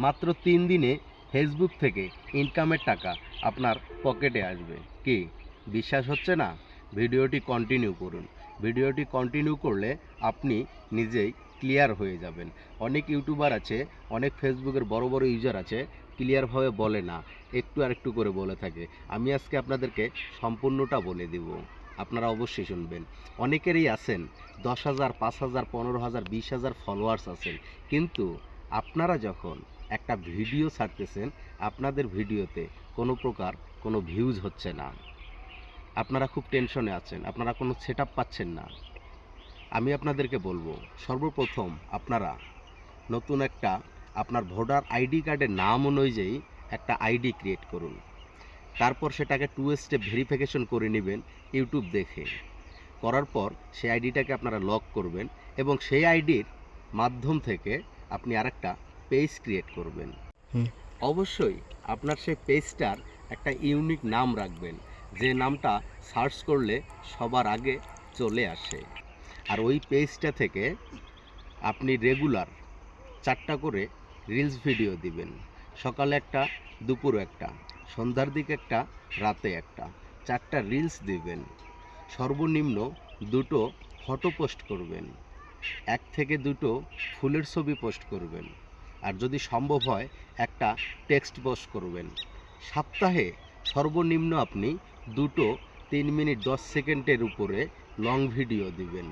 মাত্র 3 দিনে ফেসবুক থেকে ইনকামের টাকা আপনার পকেটে আসবে। কি বিশ্বাস হচ্ছে না? ভিডিওটি কন্টিনিউ করুন। ভিডিওটি কন্টিনিউ করলে আপনি নিজেই ক্লিয়ার হয়ে যাবেন। অনেক ইউটিউবার আছে, অনেক ফেসবুকের বড় বড় ইউজার আছে, ক্লিয়ারভাবে বলে না, একটু আর একটু করে বলে থাকে। আমি আজকে আপনাদেরকে সম্পূর্ণটা বলে দিব, আপনারা অবশ্যই শুনবেন। অনেকেরই আছেন 10,000, 5,000, 15,000, 20,000 ফলোয়ার্স আছেন, কিন্তু আপনারা যখন একটা ভিডিও ছাড়তেছেন, আপনাদের ভিডিওতে কোনো প্রকার কোনো ভিউজ হচ্ছে না, আপনারা খুব টেনশনে আছেন, আপনারা কোনো সেট আপ পাচ্ছেন না। আমি আপনাদেরকে বলবো, সর্বপ্রথম আপনারা নতুন একটা আপনার ভোটার আইডি কার্ডের নাম অনুযায়ী একটা আইডি ক্রিয়েট করুন। তারপর সেটাকে 2 স্টেপ ভেরিফিকেশন করে নেবেন ইউটিউব দেখে। করার পর সেই আইডিটাকে আপনারা লক করবেন এবং সেই আইডির মাধ্যম থেকে আপনি আরেকটা পেজ ক্রিয়েট করবেন। অবশ্যই আপনার সেই পেজটার একটা ইউনিক নাম রাখবেন, যে নামটা সার্চ করলে সবার আগে চলে আসে। আর ওই পেজটা থেকে আপনি রেগুলার 4টা করে রিলস ভিডিও দিবেন। সকালে একটা, দুপুরে একটা, সন্ধ্যার দিকে একটা, রাতে একটা, 4টা রিলস দিবেন। সর্বনিম্ন 2টো ফটো পোস্ট করবেন, 1 থেকে 2টো ফুলের ছবি পোস্ট করবেন। আর যদি সম্ভব হয় একটা টেক্সট পোস্ট করবেন। সপ্তাহে সর্বনিম্ন আপনি 2টো 3 মিনিট 10 সেকেন্ডের উপরে লং ভিডিও দিবেন।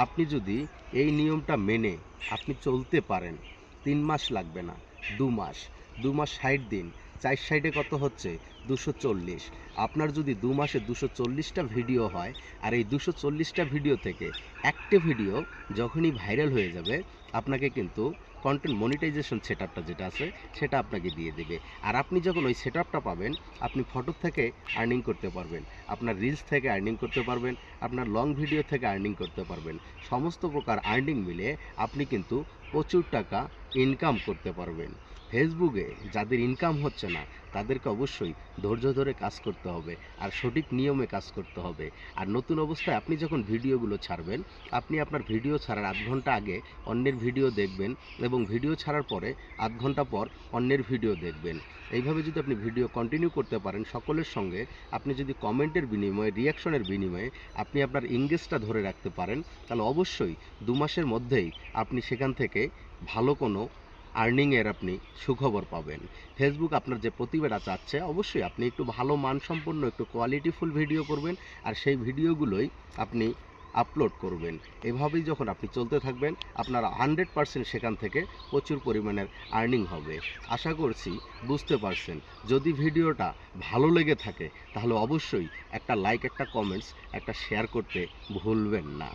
আপনি যদি এই নিয়মটা মেনে আপনি চলতে পারেন, 3 মাস লাগবে না, 2 মাস, 2 মাস 60 দিন, 4 সাইডে কত হচ্ছে 240। আপনার যদি 2 মাসে 240টা ভিডিও হয়, আর এই 240টা ভিডিও থেকে একটা ভিডিও যখনই ভাইরাল হয়ে যাবে, আপনাকে কিন্তু কন্টেন্ট মনিটাইজেশন সেটআপটা যেটা আছে সেটা আপনাকে দিয়ে দেবে। আর আপনি যখন ওই সেটআপটা পাবেন, আপনি ফটো থেকে আর্নিং করতে পারবেন, আপনার রিলস থেকে আর্নিং করতে পারবেন, আপনার লং ভিডিও থেকে আর্নিং করতে পারবেন। সমস্ত প্রকার আর্নিং মিলে আপনি কিন্তু প্রচুর টাকা ইনকাম করতে পারবেন। ফেসবুকে যাদের ইনকাম হচ্ছে না, তাদেরকে অবশ্যই ধৈর্য ধরে কাজ করতে হবে আর সঠিক নিয়মে কাজ করতে হবে। আর নতুন অবস্থায় আপনি যখন ভিডিওগুলো ছাড়বেন, আপনি আপনার ভিডিও ছাড়ার 8 ঘন্টা আগে অন্যের ভিডিও দেখবেন এবং ভিডিও ছাড়ার পরে 8 ঘন্টা পর অন্যের ভিডিও দেখবেন। এইভাবে যদি আপনি ভিডিও কন্টিনিউ করতে পারেন সকলের সঙ্গে, আপনি যদি কমেন্টের বিনিময়ে, রিয়াকশনের বিনিময়ে আপনি আপনার এঙ্গেজটা ধরে রাখতে পারেন, তাহলে অবশ্যই 2 মাসের মধ্যেই আপনি সেখান থেকে ভালো কোনো আর্নিংয়ের আপনি সুখবর পাবেন। ফেসবুক আপনার যে প্রতিভাটা চাচ্ছে, অবশ্যই আপনি একটু ভালো মানসম্পন্ন, একটু কোয়ালিটিফুল ভিডিও করবেন আর সেই ভিডিওগুলোই আপনি আপলোড করবেন। এভাবেই যখন আপনি চলতে থাকবেন, আপনার 100% সেখান থেকে প্রচুর পরিমাণের আর্নিং হবে। আশা করছি বুঝতে পারছেন। যদি ভিডিওটা ভালো লেগে থাকে, তাহলে অবশ্যই একটা লাইক, একটা কমেন্টস, একটা শেয়ার করতে ভুলবেন না।